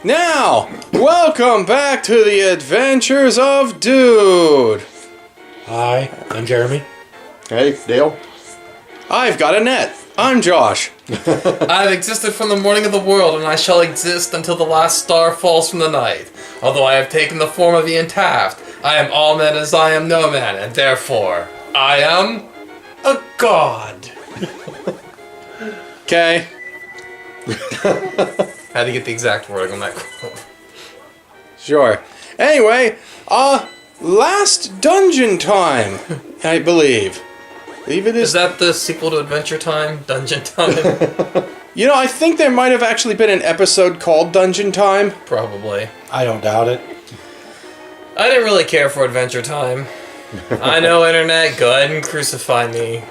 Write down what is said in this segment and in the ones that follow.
Now, welcome back to the Adventures of Dude. Hi, I'm Jeremy. Hey, Dale. I've got a net. I'm Josh. I've existed from the morning of the world, and I shall exist until the last star falls from the night. Although I have taken the form of Ian Taft, I am all man as I am no man, and therefore, I am a god. Okay. Had to get the exact wording on that quote. Sure. Anyway, last dungeon time, I believe. Is that the sequel to Adventure Time? Dungeon Time? You know, I think there might have actually been an episode called Dungeon Time. Probably. I don't doubt it. I didn't really care for Adventure Time. I know, Internet, go ahead and crucify me.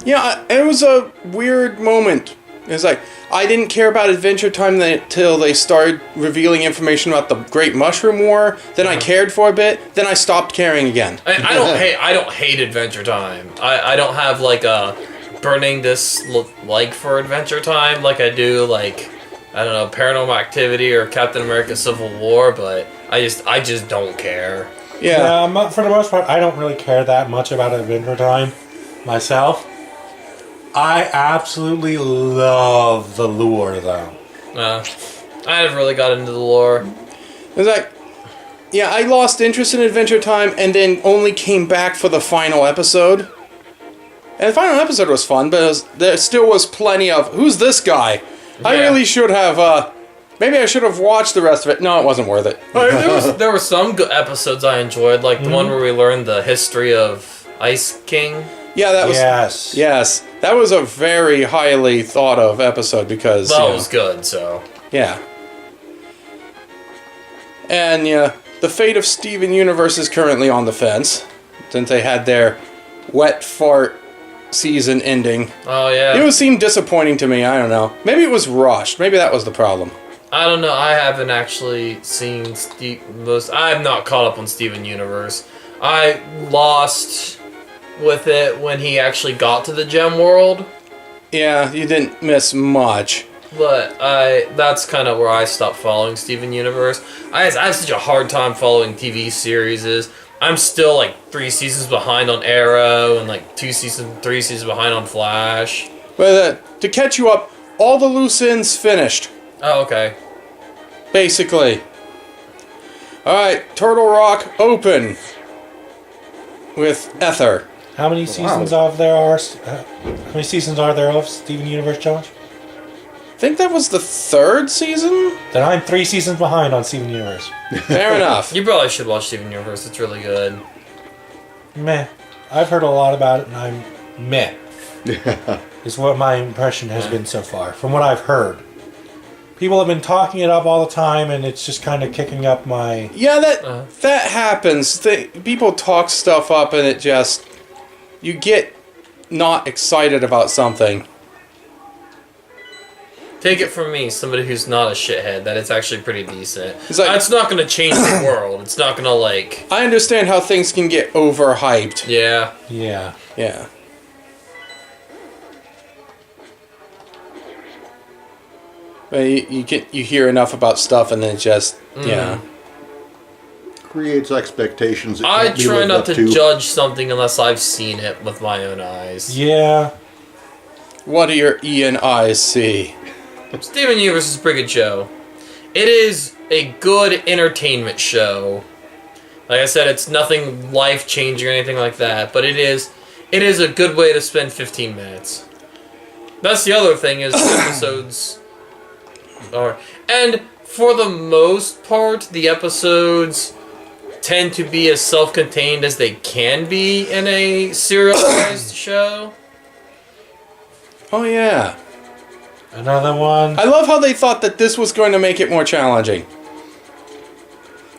Yeah, it was a weird moment. It's like, I didn't care about Adventure Time until they started revealing information about the Great Mushroom War. Then I cared for a bit. Then I stopped caring again. I don't hate Adventure Time. I don't have like a burning dislike for Adventure Time like I do like, I don't know, Paranormal Activity or Captain America Civil War, but I just don't care. Yeah. For the most part, I don't really care that much about Adventure Time myself. I absolutely love the lore, though. I never really got into the lore. It's like, yeah, I lost interest in Adventure Time and then only came back for the final episode. And the final episode was fun, but there still was plenty of, who's this guy? Yeah. I really should have, maybe I should have watched the rest of it. No, it wasn't worth it. There were some good episodes I enjoyed, like the one where we learned the history of Ice King. Yeah, that was... Yes. That was a very highly thought of episode because... That was good, so... Yeah. And, yeah, the fate of Steven Universe is currently on the fence, since they had their wet fart season ending. Oh, yeah. It seemed disappointing to me, I don't know. Maybe it was rushed. Maybe that was the problem. I don't know, I haven't actually seen I'm not caught up on Steven Universe. I lost with it when he actually got to the gem world. Yeah, you didn't miss much. But that's kind of where I stopped following Steven Universe. I have such a hard time following TV series. I'm still like 3 seasons behind on Arrow and like 3 seasons behind on Flash. But to catch you up, all the loose ends finished. Oh, okay. Basically. Alright, Turtle Rock open. With Ether. How many seasons are there? How many seasons are there of Steven Universe, Josh? I think that was the 3rd season? Then I'm 3 seasons behind on Steven Universe. Fair enough. You probably should watch Steven Universe. It's really good. Meh. I've heard a lot about it, and I'm meh. Is what my impression has been so far, from what I've heard. People have been talking it up all the time, and it's just kind of kicking up my... Yeah, that happens. People talk stuff up, and it just... You get not excited about something. Take it from me, somebody who's not a shithead, that it's actually pretty decent. It's like, it's not going to change the world. It's not going to, like... I understand how things can get overhyped. Yeah. Yeah. Yeah. But you hear enough about stuff and then it just... Yeah. Creates expectations. I try not to judge something unless I've seen it with my own eyes. Yeah. What do your Ian eyes see? Steven Universe is a pretty good show. It is a good entertainment show. Like I said, it's nothing life-changing or anything like that, but it is a good way to spend 15 minutes. That's the other thing is the episodes are... And for the most part, the episodes tend to be as self-contained as they can be in a serialized show. Oh, yeah. Another one. I love how they thought that this was going to make it more challenging.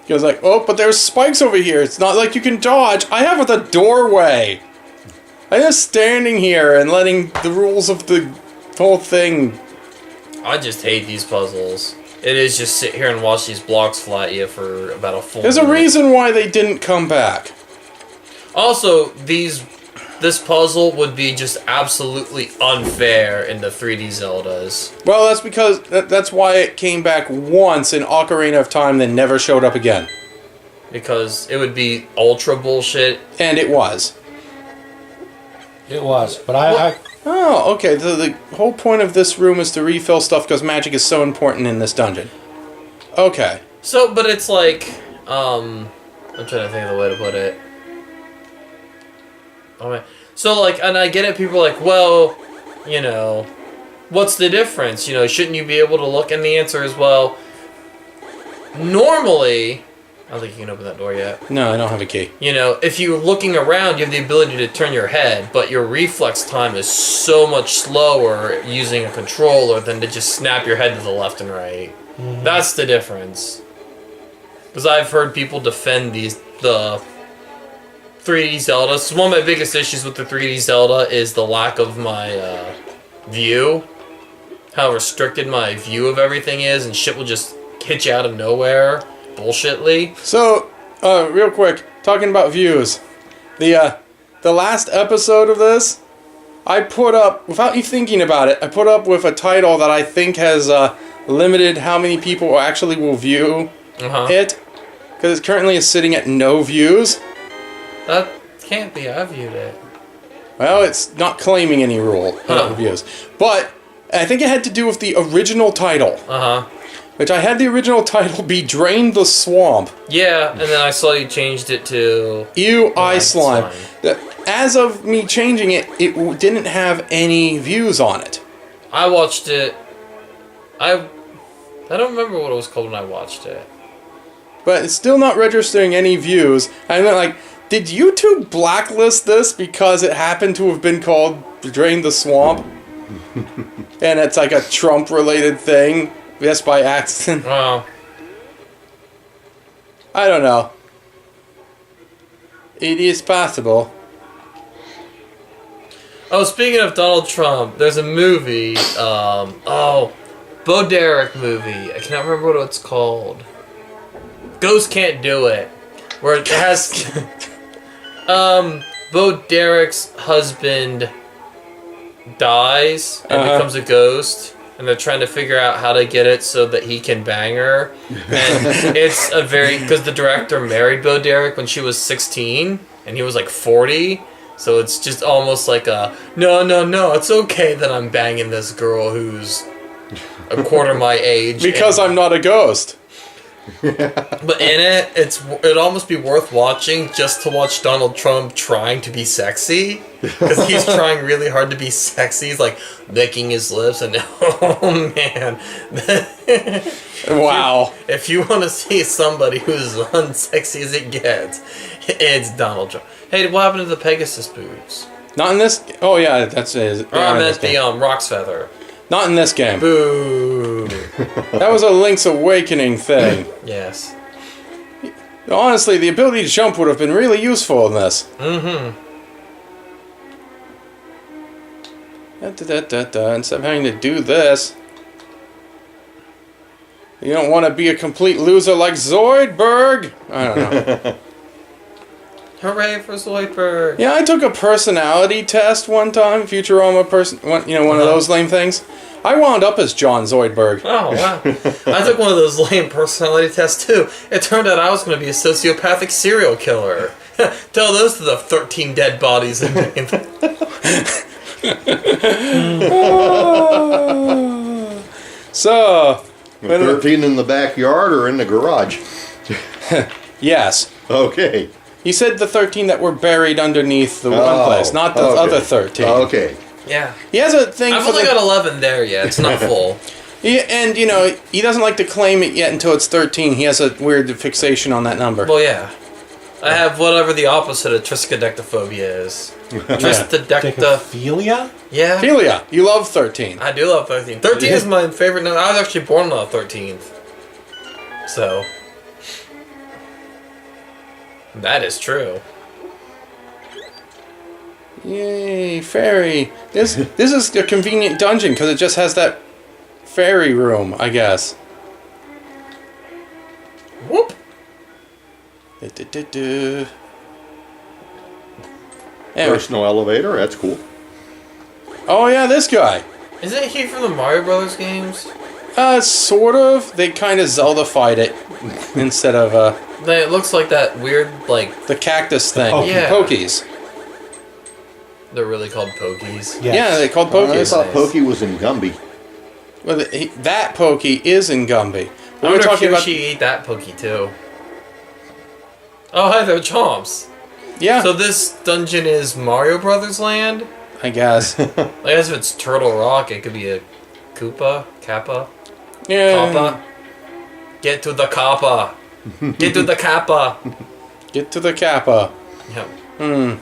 He was like, oh, but there's spikes over here. It's not like you can dodge. I have the doorway. I'm just standing here and letting the rules of the whole thing... I just hate these puzzles. It is just sit here and watch these blocks fly at you for about a full There's minute. a reason why they didn't come back. Also, these this puzzle would be just absolutely unfair in the 3D Zeldas. Well, that's because that's why it came back once in Ocarina of Time, then never showed up again. Because it would be ultra bullshit. And it was. It was, but I Oh, okay. The whole point of this room is to refill stuff because magic is so important in this dungeon. Okay. So, but it's like, I'm trying to think of the way to put it. Oh man. So, like, and I get it, people are like, well, you know, what's the difference? You know, shouldn't you be able to look? And the answer is, well, normally, I don't think you can open that door yet. No, I don't have a key. You know, if you're looking around, you have the ability to turn your head, but your reflex time is so much slower using a controller than to just snap your head to the left and right. Mm-hmm. That's the difference. Because I've heard people defend the 3D Zelda. So one of my biggest issues with the 3D Zelda is the lack of my view. How restricted my view of everything is, and shit will just hit you out of nowhere. Bullshitly. So, real quick, talking about views. The last episode of this, I put up, without you thinking about it, I put up with a title that I think has limited how many people actually will view it. Because it currently is sitting at no views. That can't be, I viewed it. Well, it's not claiming any views. But I think it had to do with the original title. Which I had the original title be Drain the Swamp. Yeah, and then I saw you changed it to... Ew, Eye Slime. As of me changing it, it didn't have any views on it. I watched it... I don't remember what it was called when I watched it. But it's still not registering any views. I mean, like, did YouTube blacklist this because it happened to have been called Drain the Swamp? And it's like a Trump-related thing? Yes, by accident. Wow. I don't know. It is possible. Oh, speaking of Donald Trump, there's a movie, Bo Derek movie. I cannot remember what it's called. Ghost Can't Do It. Where it has... Bo Derek's husband dies and becomes a ghost. And they're trying to figure out how to get it so that he can bang her. And it's a very... Because the director married Bo Derek when she was 16, and he was like 40. So it's just almost like a, no, it's okay that I'm banging this girl who's a quarter my age. Because I'm not a ghost. But in it, it'd almost be worth watching just to watch Donald Trump trying to be sexy. Because he's trying really hard to be sexy. He's like licking his lips and oh man. Wow. If you want to see somebody who's unsexy as it gets, it's Donald Trump. Hey, what happened to the Pegasus boots? Not in this... Oh yeah, that's it. I meant the Rock's Feather. Not in this game. Boo. That was a Link's Awakening thing. Yes. Honestly, the ability to jump would have been really useful in this. Instead of having to do this. You don't want to be a complete loser like Zoidberg. I don't know. Hooray for Zoidberg. Yeah, I took a personality test one time. Futurama one of those lame things. I wound up as John Zoidberg. Oh, wow. I took one of those lame personality tests, too. It turned out I was going to be a sociopathic serial killer. Tell those to the 13 dead bodies. So... 13 in the backyard or in the garage? Yes. Okay. He said the 13 that were buried underneath the one place, not the other 13. Okay. Yeah. He has a thing I've for only got 11 there yet. It's not full. And, he doesn't like to claim it yet until it's 13. He has a weird fixation on that number. Well, yeah. I have whatever the opposite of triskaidectophobia is. Triskaidectophilia? Yeah. Philia. You love 13. I do love 13. 13 is my favorite number. I was actually born on the 13th. So... that is true. Yay, fairy. This is a convenient dungeon because it just has that fairy room, I guess. Whoop. And Anyway. Personal elevator, that's cool. Oh yeah, this guy. Isn't he from the Mario Brothers games? Sort of. They kind of Zelda-fied it instead of It looks like that weird, like, the cactus thing. Poke. Yeah. Pokies. they're really called Pokies. Yes. Yeah, they called I Pokies. thought Pokey was in Gumby. Well, that Pokey is in Gumby. I wonder if Yoshi ate that Pokey too. Oh, hi there, Chomps. Yeah, So this dungeon is Mario Brothers land? I guess. I guess if it's Turtle Rock, it could be a Koopa, Kappa, Yeah. Kappa. Get to the Kappa. Get to the Kappa. Get to the Kappa. Yeah.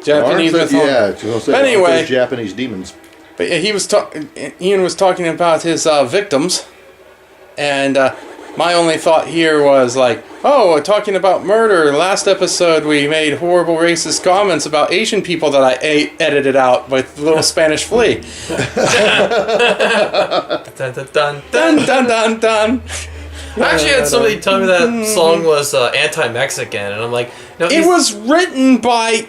Japanese Aren't mythology. they- Yeah, I was gonna say, But aren't anyway. those Japanese demons. But yeah, Ian was talking about his victims, and my only thought here was like, oh, we're talking about murder. Last episode we made horrible racist comments about Asian people that I edited out with Little Spanish Flea. Dun, dun, dun, Dun dun. dun dun dun. I actually had somebody tell me that song was anti-Mexican, and I'm like, no, It was written by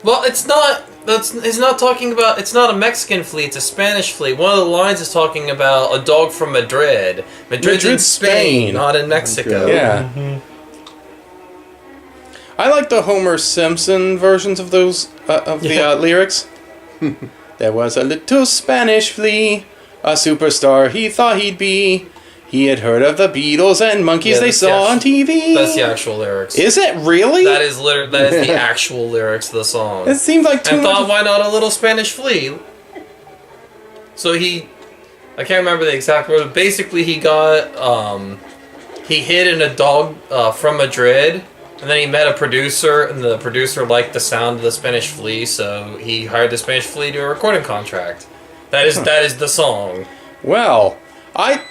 Well, it's not. It's not talking about. It's not a Mexican flea. It's a Spanish flea. One of the lines is talking about a dog from Madrid. Madrid's in Madrid, Spain, Spain. not in Mexico. Okay. Yeah. I like the Homer Simpson versions of those the lyrics. There was a little Spanish flea, a superstar he thought he'd be. He had heard of the Beatles and monkeys Yeah, they that's saw the on TV. That's the actual lyrics. Is it really? That is the actual lyrics of the song. It seems like too And much. thought, why not a little Spanish flea? So I can't remember the exact word. But basically, he hid in a dog from Madrid, and then he met a producer, and the producer liked the sound of the Spanish flea, so he hired the Spanish flea to a recording contract. That is the song. Well,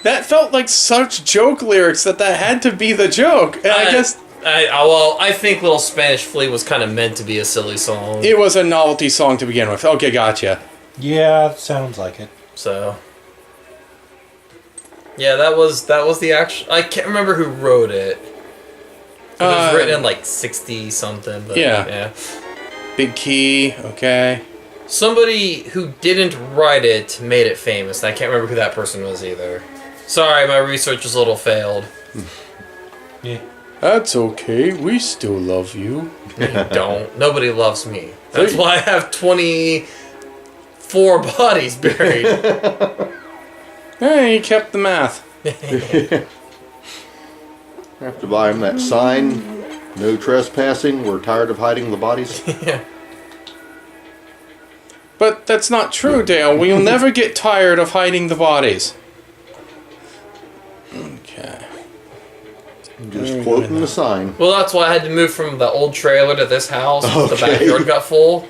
that felt like such joke lyrics that had to be the joke. And I guess I think Little Spanish Flea was kind of meant to be a silly song. it was a novelty song to begin with. Okay, gotcha. Yeah, sounds like it. So, yeah, that was the actual. I can't remember who wrote it. It was written in like 60 something. But Yeah. Big Key, okay. Somebody who didn't write it made it famous. And I can't remember who that person was either. Sorry, my research was a little failed. Yeah. That's okay. We still love you. You don't. Nobody loves me. That's why I have 24 bodies buried. Hey, you kept the math. Have to buy him that sign, no trespassing, we're tired of hiding the bodies. Yeah. But that's not true, Dale. We'll never get tired of hiding the bodies. Okay. Just quoting the sign. Well, that's why I had to move from the old trailer to this house. The Okay. backyard got full.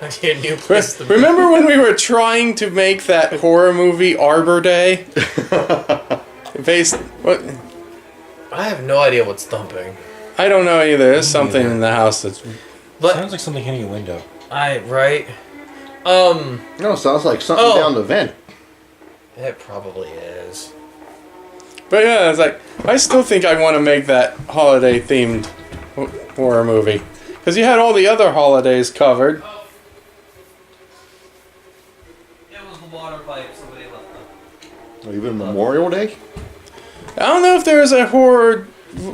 I need a new place to Remember when we were trying to make that horror movie Arbor Day? What? I have no idea what's thumping. I don't know either. There's something in the house that's. But Sounds like something hitting a window. right? No, sounds like something Oh. down the vent. It probably is. But yeah, it's like I still think I want to make that holiday themed horror movie because you had all the other holidays covered. It was the water pipe. Somebody left them. Even Memorial Day? I don't know if there's a horror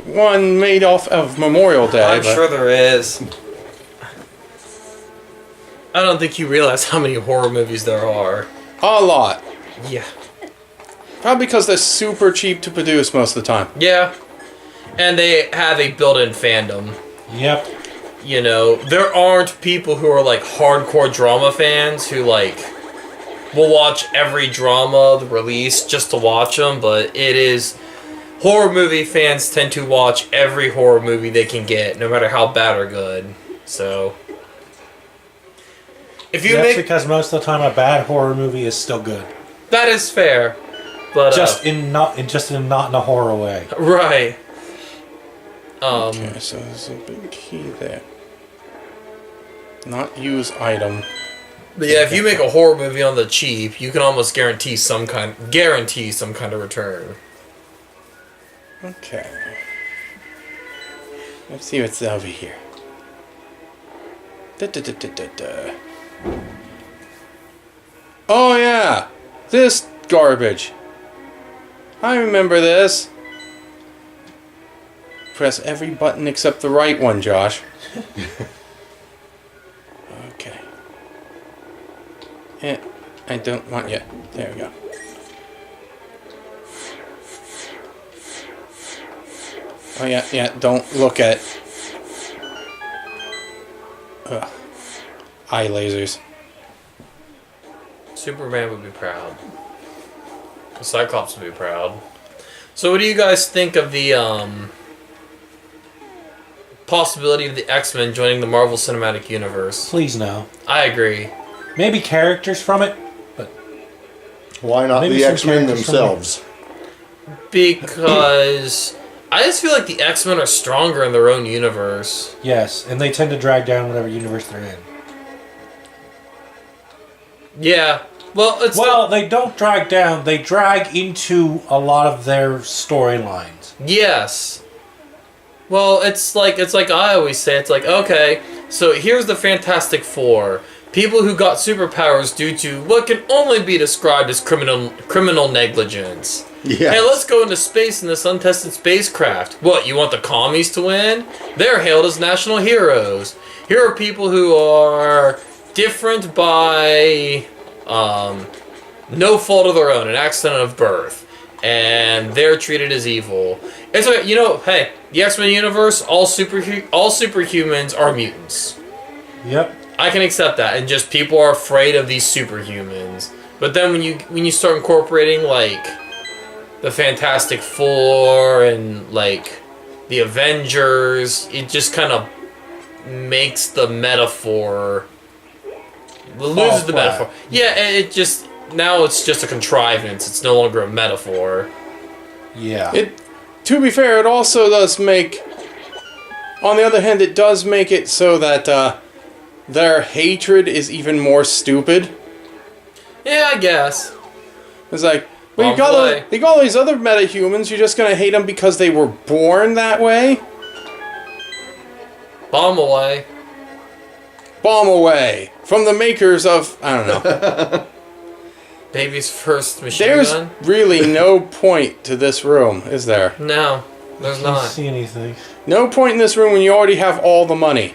one made off of Memorial Day. I'm but- sure there is. I don't think you realize how many horror movies there are. A lot. Yeah. Probably because they're super cheap to produce most of the time. Yeah. And they have a built-in fandom. Yep. You know, there aren't people who are like hardcore drama fans who like will watch every drama release just to watch them, but it is horror movie fans tend to watch every horror movie they can get, no matter how bad or good. So if you That's make because most of the time a bad horror movie is still good. that is fair, but Just not in a horror way. right. Okay, so there's a big key there. Not use item. But yeah, if you make a horror movie on the cheap, you can almost guarantee some kind of return. Okay. Let's see what's over here. Da. Oh yeah, this garbage. I remember this. Press every button except the right one, Josh. Okay. I don't want you. There we go. Oh yeah, don't look at... Ugh. Eye lasers. Superman would be proud. Cyclops would be proud. So what do you guys think of the possibility of the X-Men joining the Marvel Cinematic Universe? Please no. I agree. Maybe characters from it, but Why not Maybe the some X-Men characters from themselves? Because I just feel like the X-Men are stronger in their own universe. yes, and they tend to drag down whatever universe they're in. Yeah. Well, they don't drag down. They drag into a lot of their storylines. Yes. Well, it's like I always say, it's like, okay, so here's the Fantastic Four. People who got superpowers due to what can only be described as criminal negligence. Yeah. Hey, let's go into space in this untested spacecraft. What, you want the commies to win? They're hailed as national heroes. Here are people who are different by no fault of their own, an accident of birth, and they're treated as evil. It's like, hey, the X-Men universe, all superhumans are mutants. Yep. I can accept that, and just people are afraid of these superhumans. But then when you start incorporating like the Fantastic Four and like the Avengers, it just kind of makes the metaphor loses the flat. metaphor. Yeah, it just now it's just a contrivance. It's no longer a metaphor. Yeah. To be fair, it also does make... On the other hand, it does make it so that their hatred is even more stupid. Yeah, I guess. It's like, well, you got all these other metahumans, you're just gonna hate them because they were born that way? Bomb away. Bomb away! From the makers of... I don't know. Baby's first machine There's gun? really no point to this room, is there? No, there's I don't not. see anything. No point in this room when you already have all the money.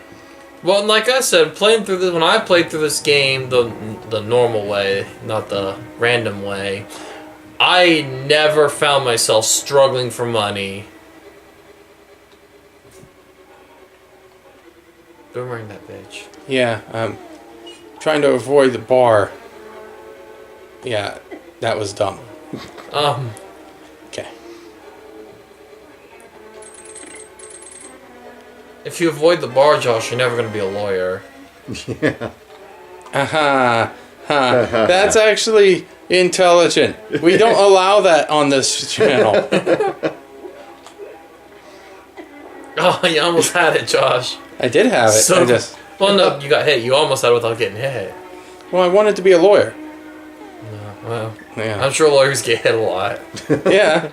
Well, and like I said, when I played through this game the normal way, not the random way, I never found myself struggling for money. Boomerang that bitch. Yeah, trying to avoid the bar. Yeah, that was dumb. Okay. If you avoid the bar, Josh, you're never going to be a lawyer. Yeah. Aha. Huh. That's actually intelligent. We don't allow that on this channel. Oh, you almost had it, Josh. I did have it. So, well, no, you got hit. You almost had it without getting hit. Well, I wanted to be a lawyer. Well, Yeah. I'm sure lawyers get hit a lot. Yeah.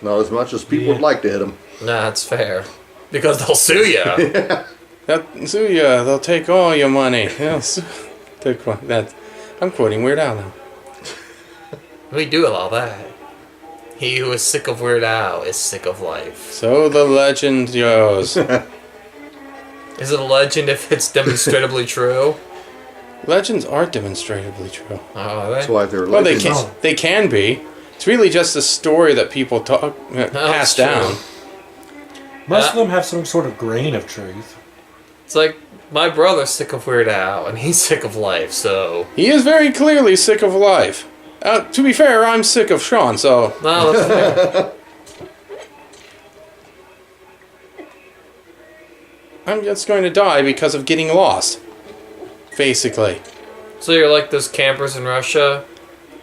Not as much as people would like to hit them. Nah, that's fair. Because they'll sue you. They'll sue you. They'll take all your money. I'm quoting Weird Al now. We do allow that. He who is sick of Weird Al is sick of life. So the legend goes. Is it a legend if it's demonstrably true? Legends are demonstrably true. Oh, are That's they? why they're Well, they legends. can. They can be. It's really just a story that people pass true. down. Most of them have some sort of grain of truth. It's like, my brother's sick of Weird Al, and he's sick of life, so... He is very clearly sick of life. To be fair, I'm sick of Sean, so... No, that's fair. I'm just going to die because of getting lost. Basically. So you're like those campers in Russia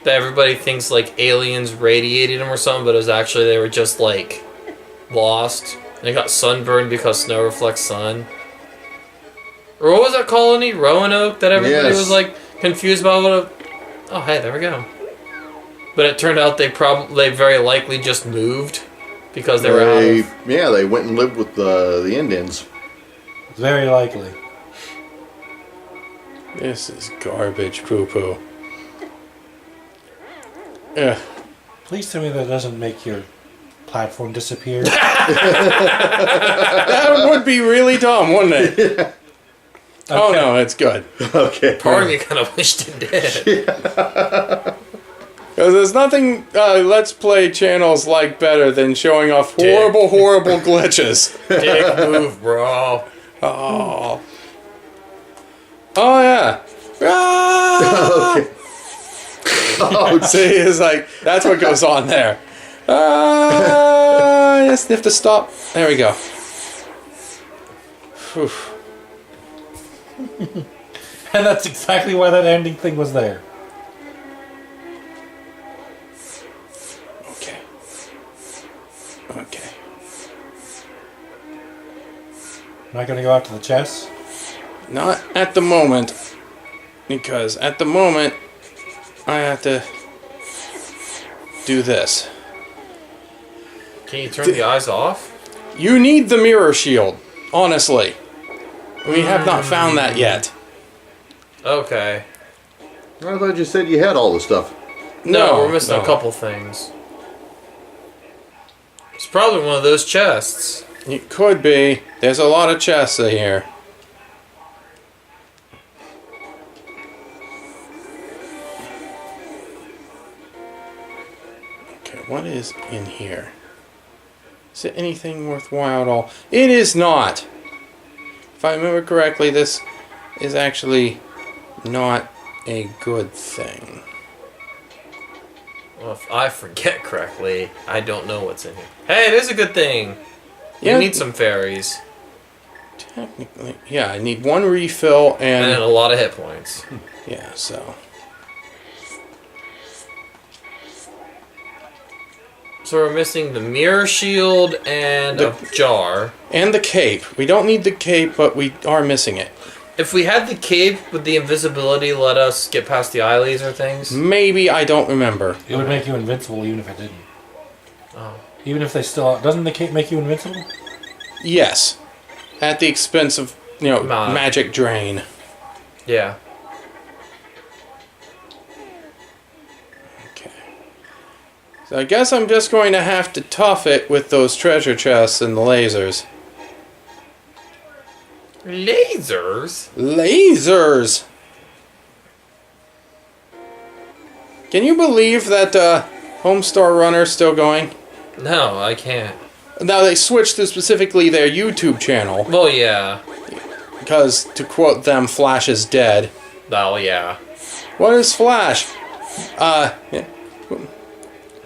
that everybody thinks like aliens radiated them or something, but it was actually they were just like lost. They got sunburned because snow reflects sun. Or what was that colony? Roanoke? That everybody Yes. was like confused about what Oh, hey, there we go. But it turned out they very likely just moved. because they were out of... Yeah, they went and lived with the Indians. It's very likely. This is garbage poo-poo. Ugh. Please tell me that doesn't make your platform disappear. That would be really dumb, wouldn't it? Okay. Oh no, it's good. Okay. Part of me kind of wished it did. Because there's nothing Let's Play channels like better than showing off horrible, horrible glitches. Dick move, bro. Oh. Oh yeah. Ah! Okay. Oh, See, it's like, that's what goes on there. Just have to stop. There we go. Whew. And that's exactly why that ending thing was there. Okay. Okay. Not gonna go out to the chest? Not at the moment. Because at the moment, I have to do this. Can you turn the eyes off? You need the mirror shield, honestly. We have not found that yet. Okay. I thought you said you had all the stuff. No, we're missing no. a couple things. It's probably one of those chests. It could be. There's a lot of chests in here. Okay, what is in here? Is it anything worthwhile at all? It is not! If I remember correctly, this is actually not a good thing. Well, if I forget correctly, I don't know what's in here. Hey, it is a good thing. Yeah. You need some fairies. Technically, yeah, I need one refill And a and... lot of hit points. Yeah, so... So we're missing the mirror shield and a jar. And the cape. We don't need the cape, but we are missing it. If we had the cape with the invisibility, let us get past the eye laser things. Maybe, I don't remember. It would make you invincible even if it didn't. Oh. Even if they still... Doesn't the cape make you invincible? Yes. At the expense of, Nah. magic drain. Yeah. Okay. So I guess I'm just going to have to tough it with those treasure chests and the lasers. Lasers? Lasers! Can you believe that Homestar Runner's still going? No, I can't. Now they switched to specifically their YouTube channel, Well, yeah. because, to quote them, Flash is dead. Oh, yeah. What is Flash? Yeah.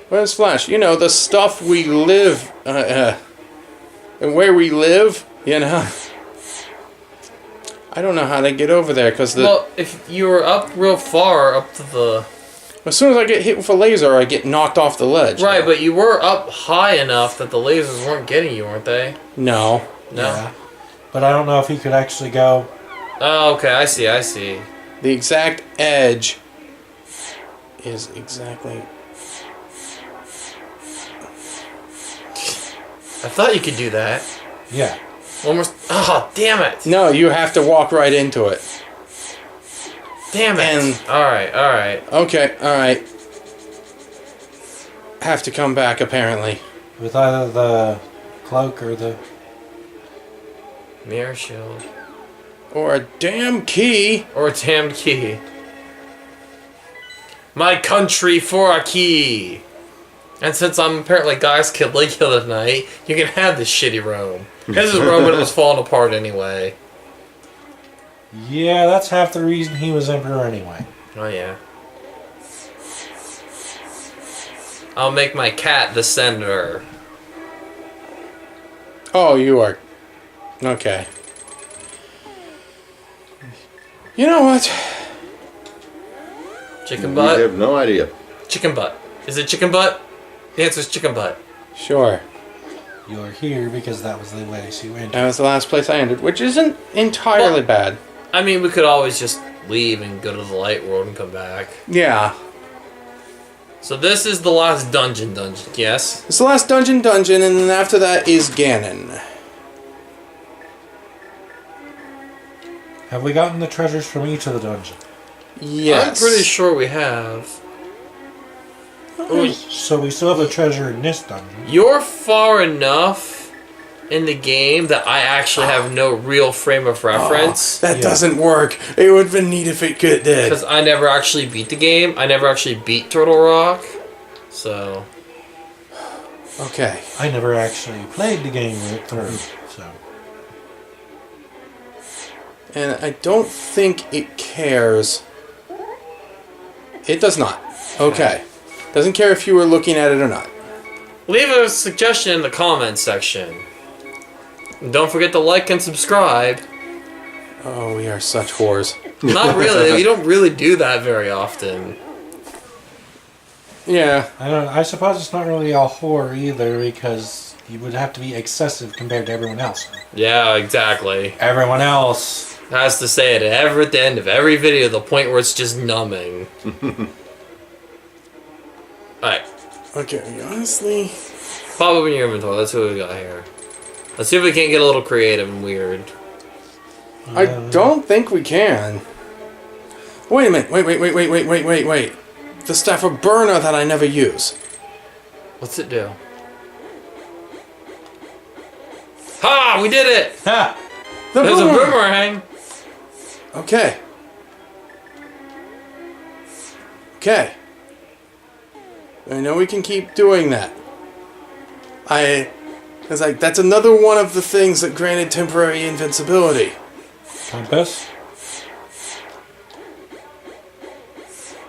What is Flash? You know, the stuff we live, and where we live, I don't know how to get over there, because Well, if you were up real far, up to the... as soon as I get hit with a laser, I get knocked off the ledge. Right, but you were up high enough that the lasers weren't getting you, weren't they? No. No? Yeah. But I don't know if he could actually go... Oh, okay, I see. The exact edge is exactly... I thought you could do that. Yeah. Almost... Oh, damn it! No, you have to walk right into it. Damn it! And- Alright. Okay, alright. Have to come back, apparently. With either the cloak or the... Mirror shield. Or a damn key. Or a damned key. My country for a key! And since I'm apparently Guy's Caligula tonight, you can have this shitty Rome. This is Rome when it was falling apart anyway. Yeah, that's half the reason he was emperor anyway. Oh yeah. I'll make my cat the senator. Oh, you are... Okay. You know what? Chicken We butt? have no idea. Chicken butt. Is it chicken butt? The answer is chicken butt. Sure. You're here because that was the place you went. That was the last place I ended, which isn't entirely Well- bad. I mean, we could always just leave and go to the light world and come back. Yeah. So this is the last dungeon, yes? It's the last dungeon, and then after that is Ganon. Have we gotten the treasures from each of the dungeons? Yes. I'm pretty sure we have. So we still have the treasure in this dungeon. You're far enough in the game that I actually have no real frame of reference. That doesn't work. It would have been neat if it did. Because I never actually beat the game. I never actually beat Turtle Rock. So... Okay. I never actually played the game through, so... And I don't think it cares. It does not. Okay. Doesn't care if you were looking at it or not. Leave a suggestion in the comments section. And don't forget to like and subscribe. Oh, we are such whores. Not really. We don't really do that very often. Yeah. I suppose it's not really a whore either, because you would have to be excessive compared to everyone else. Yeah, exactly. Everyone else Has to say it at the end of every video, the point where it's just numbing. Alright. Okay, honestly... Pop open your inventory. Let's see what we got here. Let's see if we can't get a little creative and weird. I don't think we can. Wait a minute. Wait. The Staff of Burner that I never use. What's it do? Ha! We did it! Ha! The There's a boomerang. boomerang! Okay. I know we can keep doing that. That's another one of the things that granted temporary invincibility. Compass.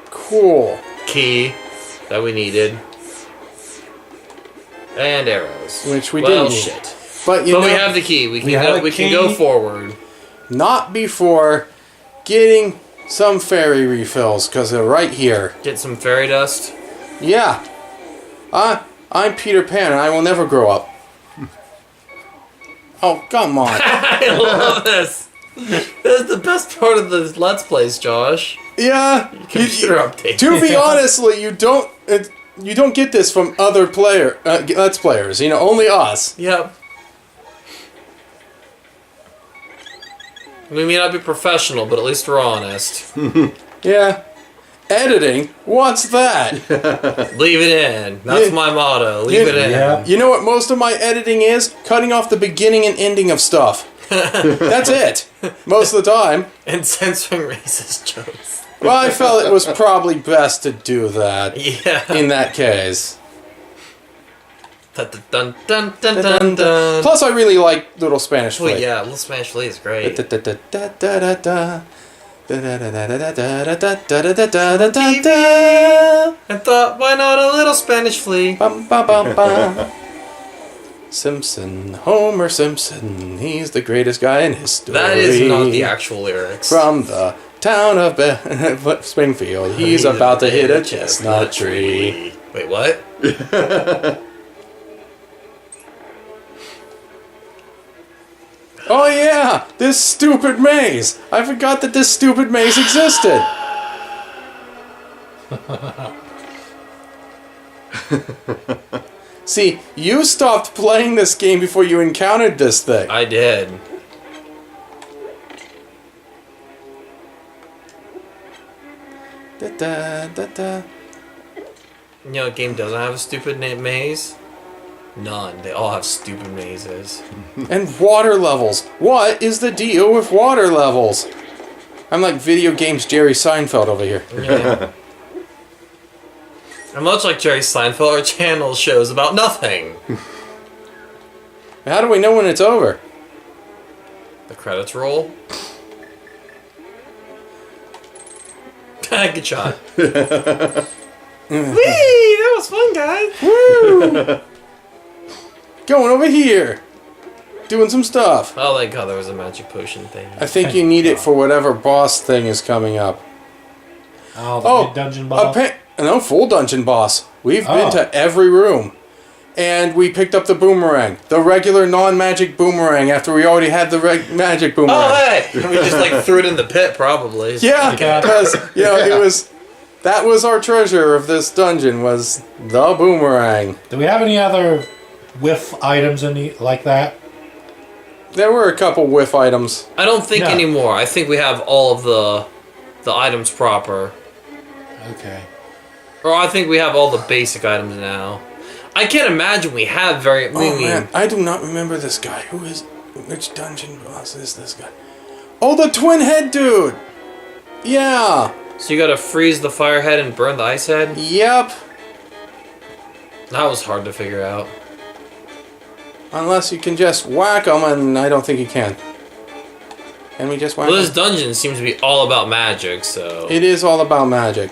Cool. Key that we needed. And arrows. Which we well, didn't need. shit. But We have the key. We can go forward. Not before getting some fairy refills, because they're right here. Get some fairy dust. Yeah. I'm Peter Pan, and I will never grow up. Oh, come on. I love this. This is the best part of the Let's Plays, Josh. Yeah. Computer update. To be honestly, you don't get this from other Let's Players. You know, only us. Yep. We may not be professional, but at least we're honest. Yeah. Editing? What's that? Leave it in. That's my motto. Leave it in. Yeah. You know what most of my editing is? Cutting off the beginning and ending of stuff. That's it. Most of the time. And censoring racist jokes. Well, I felt it was probably best to do that. Yeah. In that case. Dun, dun, dun, dun, dun, dun. Plus, I really like Little Spanish Flea. Oh, yeah. Little Spanish Flea is great. I thought, why not a little Spanish Flea? Simpson, Homer Simpson, he's the greatest guy in history. That is not the actual lyrics. From the town of Springfield, he's about to hit a chestnut tree. Wait, what? Oh yeah, this stupid maze. I forgot that this stupid maze existed. See, you stopped playing this game before you encountered this thing. I did. You know what game doesn't have a stupid maze? None. They all have stupid mazes. And water levels. What is the deal with water levels? I'm like video games Jerry Seinfeld over here. Yeah. And much like Jerry Seinfeld, our channel shows about nothing. How do we know when it's over? The credits roll. Good shot. Whee! That was fun, guys. Woo! Going over here. Doing some stuff. Oh, thank God there was a magic potion thing. I think you need it for whatever boss thing is coming up. Oh, the mid-dungeon boss? No, full dungeon boss. We've been to every room. And we picked up the boomerang. The regular non-magic boomerang after we already had the magic boomerang. Oh, hey! We just like threw it in the pit, probably. Yeah, because, it was... That was our treasure of this dungeon, was the boomerang. Do we have any other whiff items like that? There were a couple whiff items. I don't think No. anymore. I think we have all of the items proper. Okay. Or I think we have all the basic items now. I can't imagine we have very... Oh man, I do not remember this guy. Which dungeon boss is this guy? Oh, the twin head dude! Yeah! So you gotta freeze the fire head and burn the ice head? Yep. That was hard to figure out. Unless you can just whack them, and I don't think you can. Can we just whack Well, this them? dungeon seems to be all about magic, so... It is all about magic.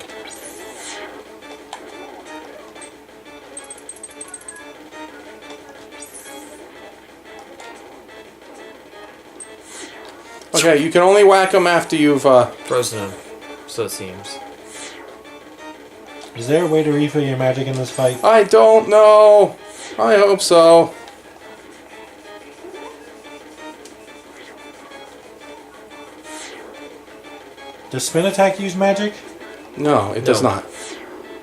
Okay, you can only whack them after you've, Frozen him, so it seems. Is there a way to refill your magic in this fight? I don't know. I hope so. Does spin attack use magic? No, it does No. not.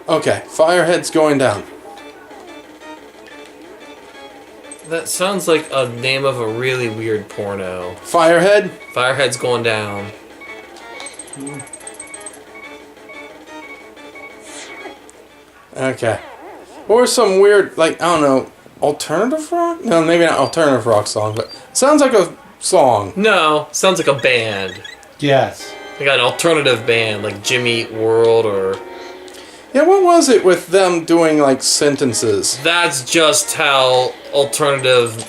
Okay, Firehead's going down. That sounds like a name of a really weird porno. Firehead? Firehead's going down. Okay. Or some weird, like, I don't know, alternative rock? No, maybe not alternative rock song, but sounds like a song. No, sounds like a band. Yes. Like an alternative band, like Jimmy Eat World, or... Yeah, what was it with them doing, like, sentences? That's just how alternative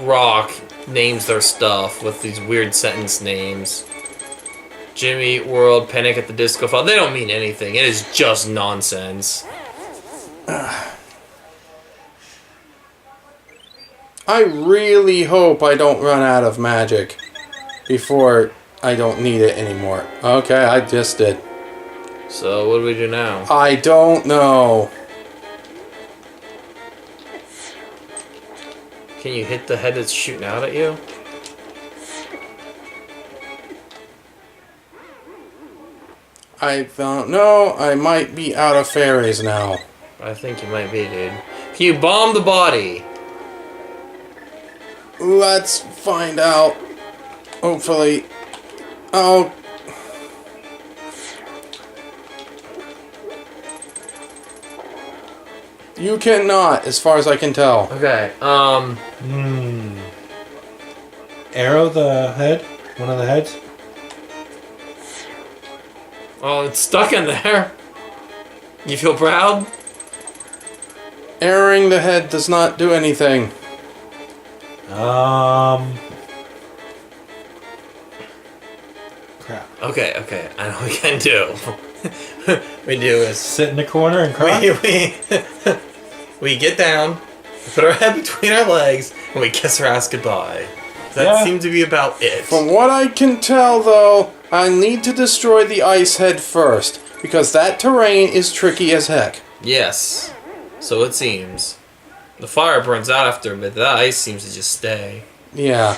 rock names their stuff, with these weird sentence names. Jimmy Eat World, Panic at the Disco Fall. They don't mean anything. It is just nonsense. I really hope I don't run out of magic before I don't need it anymore. Okay, I just did. So, what do we do now? I don't know. Can you hit the head that's shooting out at you? I don't know. I might be out of fairies now. I think you might be, dude. Can you bomb the body? Let's find out. Hopefully. Oh. You cannot, as far as I can tell. Okay, Arrow the head? One of the heads? Oh, it's stuck in there. You feel proud? Arrowing the head does not do anything. Crap. Okay, I know what we can do. We do is... Sit in the corner and cry? We get down, we put our head between our legs, and we kiss our ass goodbye. That Yeah. seemed to be about it. From what I can tell, though, I need to destroy the ice head first, because that terrain is tricky as heck. Yes, so it seems. The fire burns out after a bit, that ice seems to just stay. Yeah.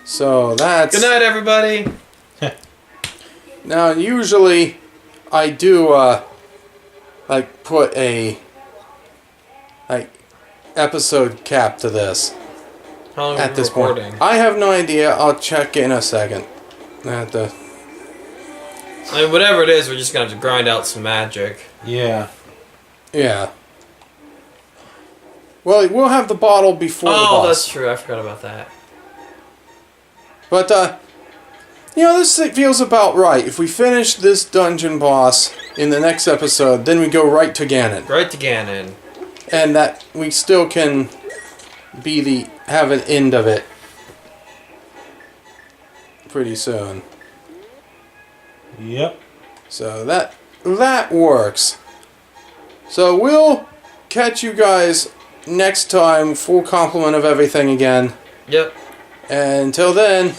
So that's... Good night, everybody! Now, usually, I do, like, put a, like, episode cap to this How long at are we this recording? point. I have no idea. I'll check in a second. I have to... I mean, whatever it is, we're just gonna have to grind out some magic. Yeah. Yeah. Well, we'll have the bottle before the Oh, boss. that's true, I forgot about that. But, you know, this feels about right. If we finish this dungeon boss in the next episode, then we go right to Ganon. Right to Ganon. And that we still can have an end of it pretty soon. Yep. So that works. So we'll catch you guys next time, full complement of everything again. Yep. And until then,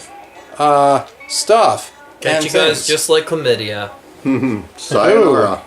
stuff. Catch and you guys things. just like chlamydia. Sayonara.